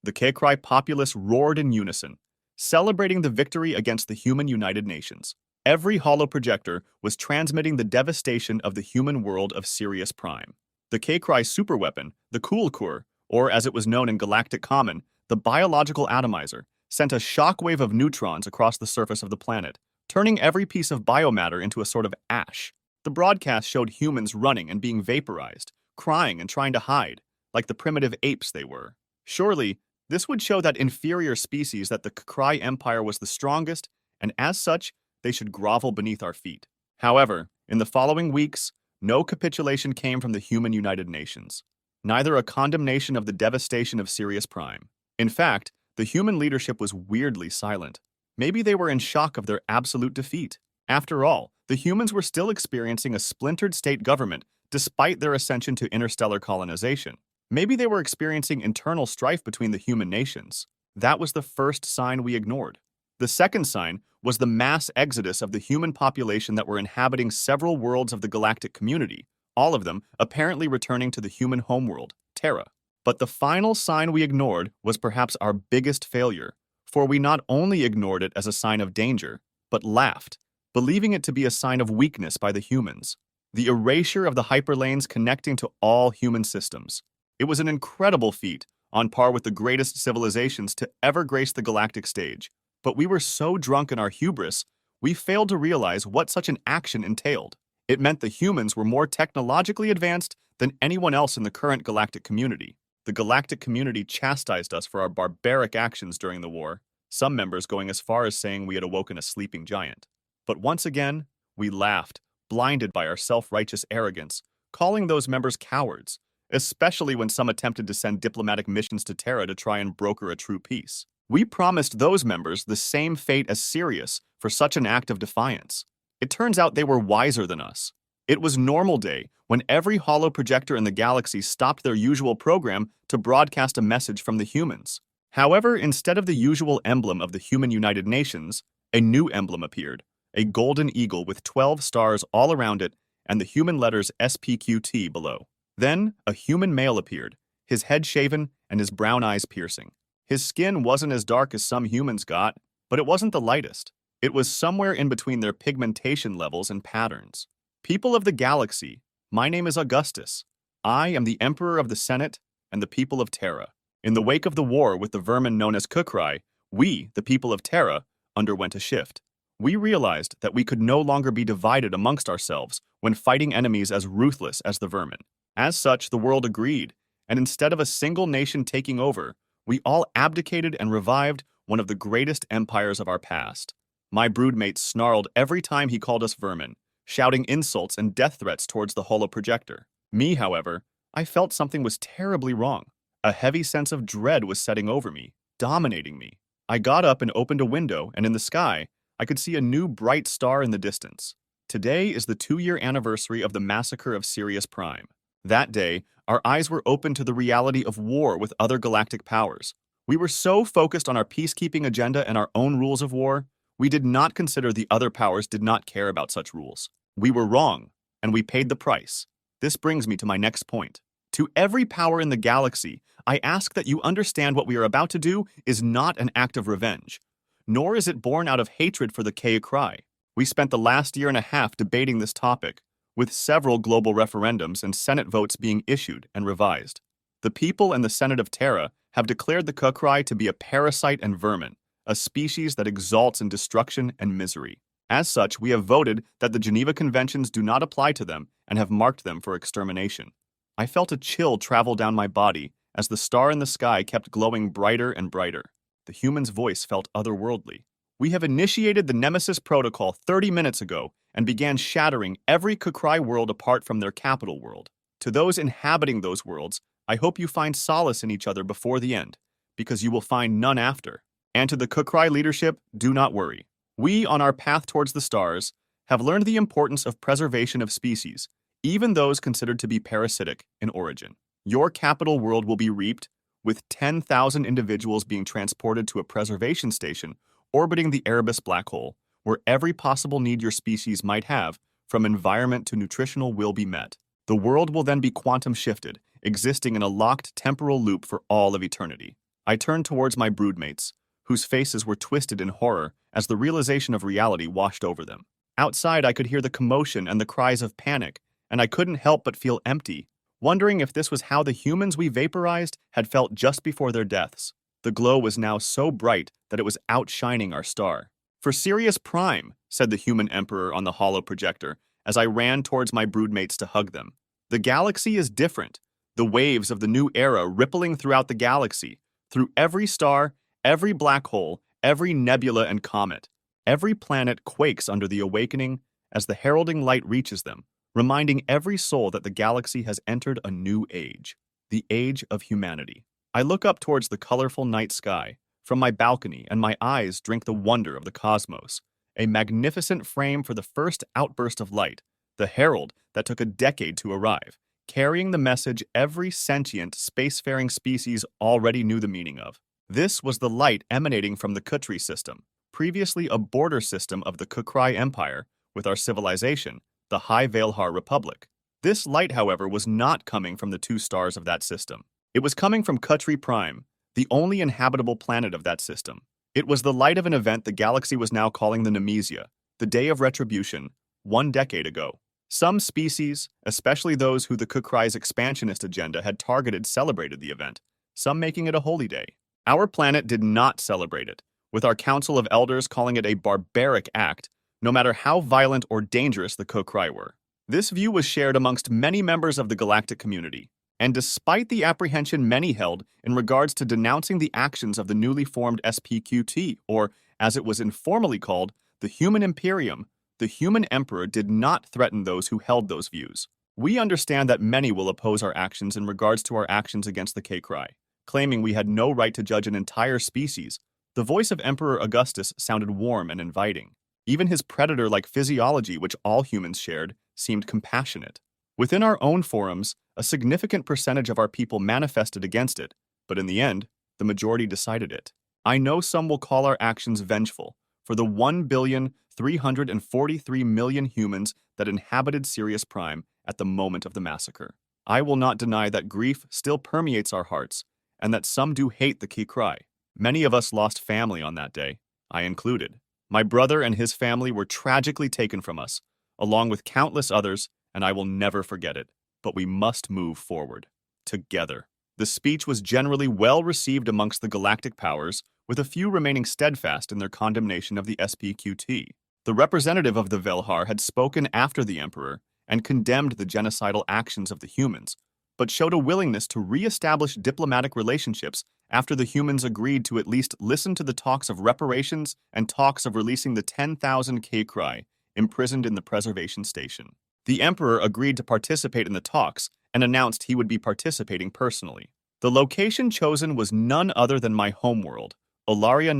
The Kekrai populace roared in unison, celebrating the victory against the human United Nations. Every holoprojector was transmitting the devastation of the human world of Sirius Prime. The Kekrai superweapon, the Kulkur, or as it was known in Galactic Common, the biological atomizer, sent a shockwave of neutrons across the surface of the planet, turning every piece of biomatter into a sort of ash. The broadcast showed humans running and being vaporized, crying and trying to hide, like the primitive apes they were. Surely, this would show that inferior species that the Kekrai Empire was the strongest, and as such, they should grovel beneath our feet. However, in the following weeks, no capitulation came from the human United Nations. Neither a condemnation of the devastation of Sirius Prime. In fact, the human leadership was weirdly silent. Maybe they were in shock of their absolute defeat. After all, the humans were still experiencing a splintered state government despite their ascension to interstellar colonization. Maybe they were experiencing internal strife between the human nations. That was the first sign we ignored. The second sign was the mass exodus of the human population that were inhabiting several worlds of the galactic community, all of them apparently returning to the human homeworld, Terra. But the final sign we ignored was perhaps our biggest failure, for we not only ignored it as a sign of danger, but laughed, believing it to be a sign of weakness by the humans. The erasure of the hyperlanes connecting to all human systems. It was an incredible feat, on par with the greatest civilizations to ever grace the galactic stage. But we were so drunk in our hubris, we failed to realize what such an action entailed. It meant the humans were more technologically advanced than anyone else in the current galactic community. The galactic community chastised us for our barbaric actions during the war, some members going as far as saying we had awoken a sleeping giant. But once again, we laughed, blinded by our self-righteous arrogance, calling those members cowards, especially when some attempted to send diplomatic missions to Terra to try and broker a true peace. We promised those members the same fate as Sirius for such an act of defiance. It turns out they were wiser than us. It was normal day when every holoprojector in the galaxy stopped their usual program to broadcast a message from the humans. However, instead of the usual emblem of the human United Nations, a new emblem appeared, a golden eagle with 12 stars all around it and the human letters SPQT below. Then, a human male appeared, his head shaven and his brown eyes piercing. His skin wasn't as dark as some humans got, but it wasn't the lightest. It was somewhere in between their pigmentation levels and patterns. People of the galaxy, my name is Augustus. I am the Emperor of the Senate and the people of Terra. In the wake of the war with the vermin known as Kekrai, we, the people of Terra, underwent a shift. We realized that we could no longer be divided amongst ourselves when fighting enemies as ruthless as the vermin. As such, the world agreed, and instead of a single nation taking over, we all abdicated and revived one of the greatest empires of our past. My broodmate snarled every time he called us vermin, shouting insults and death threats towards the holoprojector. Me, however, I felt something was terribly wrong. A heavy sense of dread was setting over me, dominating me. I got up and opened a window, and in the sky, I could see a new bright star in the distance. Today is the 2-year anniversary of the massacre of Sirius Prime. That day, our eyes were open to the reality of war with other galactic powers. We were so focused on our peacekeeping agenda and our own rules of war, we did not consider the other powers did not care about such rules. We were wrong, and we paid the price. This brings me to my next point. To every power in the galaxy, I ask that you understand what we are about to do is not an act of revenge, nor is it born out of hatred for the Kekrai. We spent the last year and a half debating this topic, with several global referendums and Senate votes being issued and revised. The people and the Senate of Terra have declared the Kekrai to be a parasite and vermin, a species that exalts in destruction and misery. As such, we have voted that the Geneva Conventions do not apply to them and have marked them for extermination. I felt a chill travel down my body as the star in the sky kept glowing brighter and brighter. The human's voice felt otherworldly. We have initiated the Nemesis protocol 30 minutes ago and began shattering every Kekrai world apart from their capital world. To those inhabiting those worlds, I hope you find solace in each other before the end, because you will find none after. And to the Kekrai leadership, do not worry. We, on our path towards the stars, have learned the importance of preservation of species, even those considered to be parasitic in origin. Your capital world will be reaped, with 10,000 individuals being transported to a preservation station orbiting the Erebus black hole, where every possible need your species might have, from environment to nutritional, will be met. The world will then be quantum shifted, existing in a locked temporal loop for all of eternity. I turned towards my broodmates, whose faces were twisted in horror as the realization of reality washed over them. Outside, I could hear the commotion and the cries of panic, and I couldn't help but feel empty, wondering if this was how the humans we vaporized had felt just before their deaths. The glow was now so bright that it was outshining our star. "For Sirius Prime," said the human emperor on the hollow projector, as I ran towards my broodmates to hug them. "The galaxy is different, the waves of the new era rippling throughout the galaxy, through every star, every black hole, every nebula and comet. Every planet quakes under the awakening as the heralding light reaches them, reminding every soul that the galaxy has entered a new age, the age of humanity." I look up towards the colorful night sky from my balcony, and my eyes drink the wonder of the cosmos, a magnificent frame for the first outburst of light, the herald that took a decade to arrive, carrying the message every sentient, spacefaring species already knew the meaning of. This was the light emanating from the Kutri system, previously a border system of the Kukrai Empire with our civilization, the High Veilhar Republic. This light, however, was not coming from the two stars of that system. It was coming from Kutri Prime, the only inhabitable planet of that system. It was the light of an event the galaxy was now calling the Nemesia, the Day of Retribution, 1 decade ago. Some species, especially those who the Kukrai's expansionist agenda had targeted, celebrated the event, some making it a holy day. Our planet did not celebrate it, with our Council of Elders calling it a barbaric act, no matter how violent or dangerous the Kukrai were. This view was shared amongst many members of the galactic community, and despite the apprehension many held in regards to denouncing the actions of the newly formed SPQT, or as it was informally called, the Human Imperium, the Human Emperor did not threaten those who held those views. We understand that many will oppose our actions in regards to our actions against the Kukrai, claiming we had no right to judge an entire species. The voice of Emperor Augustus sounded warm and inviting. Even his predator-like physiology, which all humans shared, seemed compassionate. Within our own forums, a significant percentage of our people manifested against it, but in the end, the majority decided it. I know some will call our actions vengeful for the 1,343,000,000 humans that inhabited Sirius Prime at the moment of the massacre. I will not deny that grief still permeates our hearts, and that some do hate the Kukrai. Many of us lost family on that day, I included. My brother and his family were tragically taken from us, along with countless others, and I will never forget it. But we must move forward, together. The speech was generally well received amongst the galactic powers, with a few remaining steadfast in their condemnation of the SPQT. The representative of the Veilhar had spoken after the Emperor and condemned the genocidal actions of the humans, but showed a willingness to re-establish diplomatic relationships after the humans agreed to at least listen to the talks of reparations and talks of releasing the 10,000 Kukrai imprisoned in the preservation station. The Emperor agreed to participate in the talks and announced he would be participating personally. The location chosen was none other than my homeworld, Ilaria,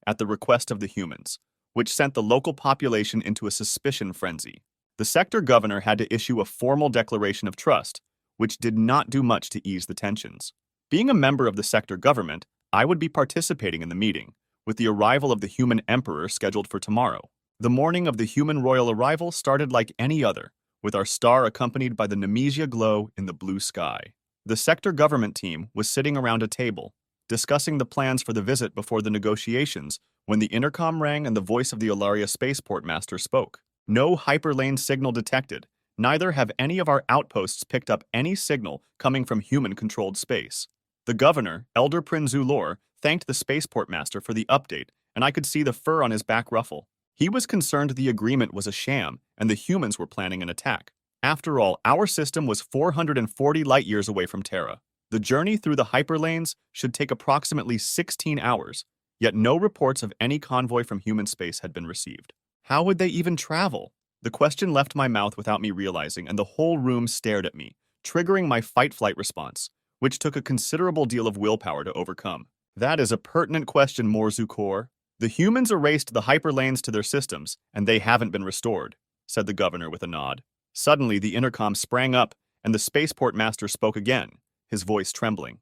at the request of the humans, which sent the local population into a suspicion frenzy. The sector governor had to issue a formal declaration of trust, which did not do much to ease the tensions. Being a member of the sector government, I would be participating in the meeting, with the arrival of the human emperor scheduled for tomorrow. The morning of the human royal arrival started like any other, with our star accompanied by the Nemesia glow in the blue sky. The sector government team was sitting around a table, discussing the plans for the visit before the negotiations, when the intercom rang and the voice of the Ilaria spaceport master spoke. No hyperlane signal detected. Neither have any of our outposts picked up any signal coming from human-controlled space. The governor, Elder Prince Zulor, thanked the spaceport master for the update, and I could see the fur on his back ruffle. He was concerned the agreement was a sham and the humans were planning an attack. After all, our system was 440 light-years away from Terra. The journey through the hyperlanes should take approximately 16 hours, yet no reports of any convoy from human space had been received. How would they even travel? The question left my mouth without me realizing, and the whole room stared at me, triggering my fight-flight response, which took a considerable deal of willpower to overcome. That is a pertinent question, Morzukor. The humans erased the hyperlanes to their systems, and they haven't been restored, said the governor with a nod. Suddenly, the intercom sprang up, and the spaceport master spoke again, his voice trembling.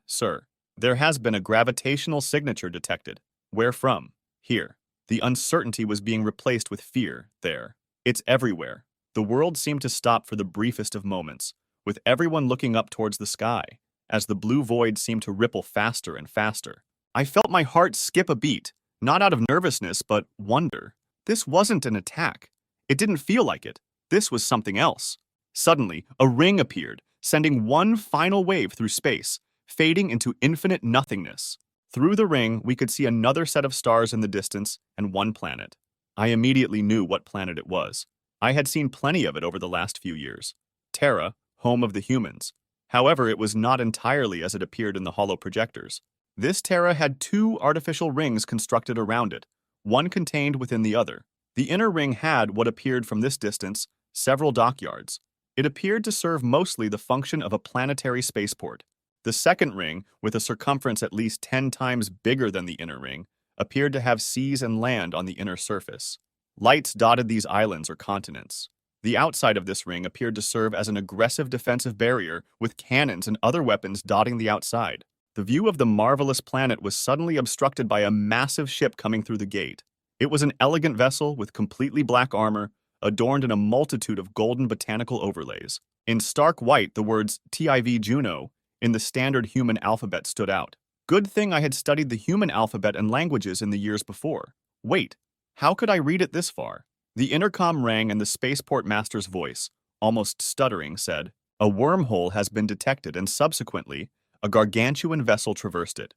Sir, there has been a gravitational signature detected. Where from? Here. The uncertainty was being replaced with fear, there. It's everywhere. The world seemed to stop for the briefest of moments, with everyone looking up towards the sky, as the blue void seemed to ripple faster and faster. I felt my heart skip a beat, not out of nervousness, but wonder. This wasn't an attack. It didn't feel like it. This was something else. Suddenly, a ring appeared, sending one final wave through space, fading into infinite nothingness. Through the ring, we could see another set of stars in the distance and one planet. I immediately knew what planet it was. I had seen plenty of it over the last few years. Terra, home of the humans. However, it was not entirely as it appeared in the holo projectors. This Terra had two artificial rings constructed around it, one contained within the other. The inner ring had, what appeared from this distance, several dockyards. It appeared to serve mostly the function of a planetary spaceport. The second ring, with a circumference at least 10 times bigger than the inner ring, appeared to have seas and land on the inner surface. Lights dotted these islands or continents. The outside of this ring appeared to serve as an aggressive defensive barrier, with cannons and other weapons dotting the outside. The view of the marvelous planet was suddenly obstructed by a massive ship coming through the gate. It was an elegant vessel with completely black armor, adorned in a multitude of golden botanical overlays. In stark white, the words TIV Juno in the standard human alphabet stood out. Good thing I had studied the human alphabet and languages in the years before. Wait, how could I read it this far? The intercom rang and the spaceport master's voice, almost stuttering, said, "A wormhole has been detected and subsequently, a gargantuan vessel traversed it."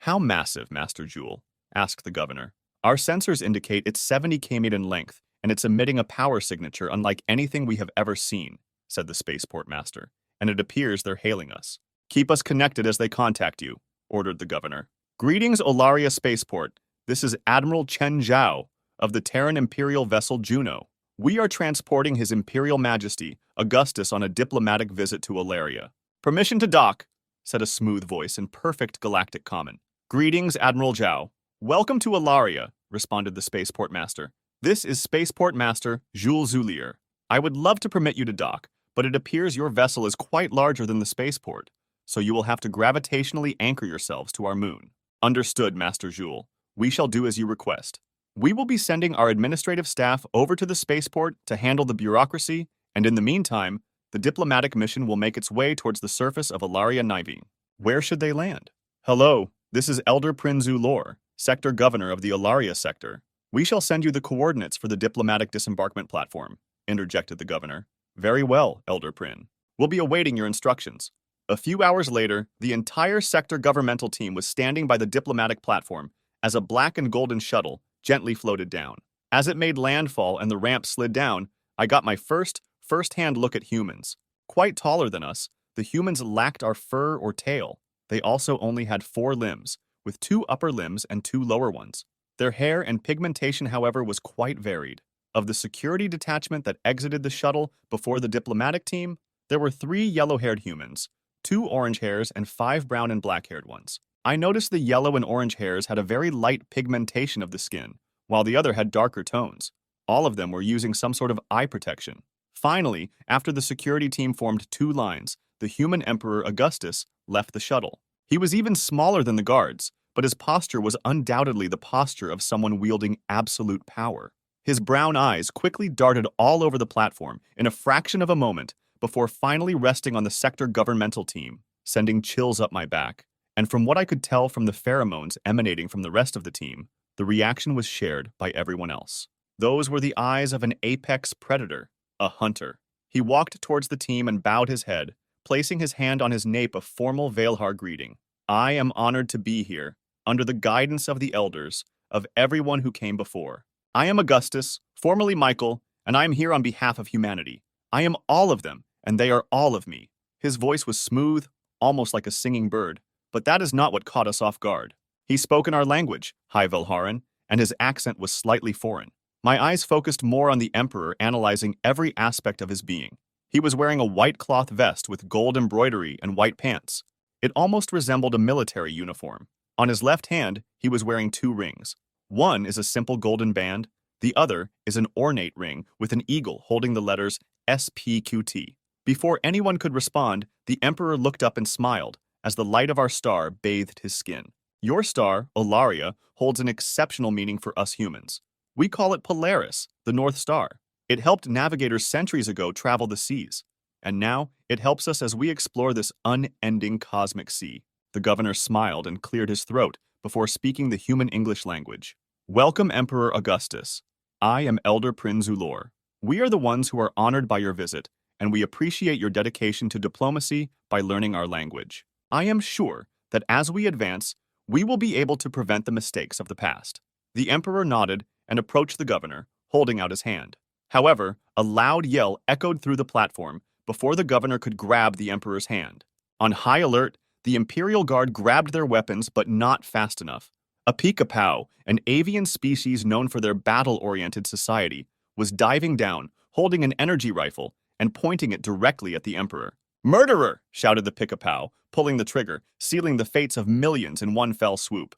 "How massive, Master Jewel?" asked the governor. "Our sensors indicate it's 70 km in length, and it's emitting a power signature unlike anything we have ever seen," said the spaceport master, "and it appears they're hailing us." "Keep us connected as they contact you," ordered the governor. "Greetings, Ilaria Spaceport. This is Admiral Chen Zhao of the Terran Imperial vessel Juno. We are transporting His Imperial Majesty, Augustus, on a diplomatic visit to Ilaria." "Permission to dock," said a smooth voice in perfect galactic common. "Greetings, Admiral Zhao." "Welcome to Ilaria," responded the spaceport master. "This is Spaceport Master Jules Zulier. I would love to permit you to dock, but it appears your vessel is quite larger than the spaceport, so you will have to gravitationally anchor yourselves to our moon." "Understood, Master Jules. We shall do as you request. We will be sending our administrative staff over to the spaceport to handle the bureaucracy, and in the meantime, the diplomatic mission will make its way towards the surface of Ilaria Nivi." "Where should they land?" "Hello, this is Elder Prinz Zulor, Sector Governor of the Ilaria Sector. We shall send you the coordinates for the diplomatic disembarkment platform," interjected the governor. "Very well, Elder Prin. We'll be awaiting your instructions." A few hours later, the entire sector governmental team was standing by the diplomatic platform as a black and golden shuttle gently floated down. As it made landfall and the ramp slid down, I got my first-hand look at humans. Quite taller than us, the humans lacked our fur or tail. They also only had 4 limbs, with 2 upper limbs and 2 lower ones. Their hair and pigmentation, however, was quite varied. Of the security detachment that exited the shuttle before the diplomatic team, there were 3 yellow-haired humans, 2 orange hairs, and 5 brown and black-haired ones. I noticed the yellow and orange hairs had a very light pigmentation of the skin, while the other had darker tones. All of them were using some sort of eye protection. Finally, after the security team formed 2 lines, the human emperor Augustus left the shuttle. He was even smaller than the guards, but his posture was undoubtedly the posture of someone wielding absolute power. His brown eyes quickly darted all over the platform in a fraction of a moment before finally resting on the sector governmental team, sending chills up my back. And from what I could tell from the pheromones emanating from the rest of the team, the reaction was shared by everyone else. Those were the eyes of an apex predator, a hunter. He walked towards the team and bowed his head, placing his hand on his nape, a formal Veilhar greeting. "I am honored to be here, under the guidance of the elders, of everyone who came before. I am Augustus, formerly Michael, and I am here on behalf of humanity. I am all of them, and they are all of me." His voice was smooth, almost like a singing bird, but that is not what caught us off guard. He spoke in our language, High Velharan, and his accent was slightly foreign. My eyes focused more on the Emperor, analyzing every aspect of his being. He was wearing a white cloth vest with gold embroidery and white pants. It almost resembled a military uniform. On his left hand, he was wearing 2 rings. One is a simple golden band, the other is an ornate ring with an eagle holding the letters SPQT. Before anyone could respond, the Emperor looked up and smiled as the light of our star bathed his skin. "Your star, Ilaria, holds an exceptional meaning for us humans. We call it Polaris, the North Star. It helped navigators centuries ago travel the seas, and now It helps us as we explore this unending cosmic sea. The governor smiled and cleared his throat before speaking the human English language. Welcome, Emperor Augustus. I am Elder Prince Zulor. We are the ones who are honored by your visit, and we appreciate your dedication to diplomacy by learning our language. I am sure that as we advance, we will be able to prevent the mistakes of the past. The emperor nodded and approached the governor, holding out his hand. However, a loud yell echoed through the platform before the governor could grab the emperor's hand. On high alert, the Imperial Guard grabbed their weapons, but not fast enough. A Pika-Pow, an avian species known for their battle-oriented society, was diving down, holding an energy rifle, and pointing it directly at the emperor. "Murderer!" shouted the Pika-Pow, pulling the trigger, sealing the fates of millions in one fell swoop.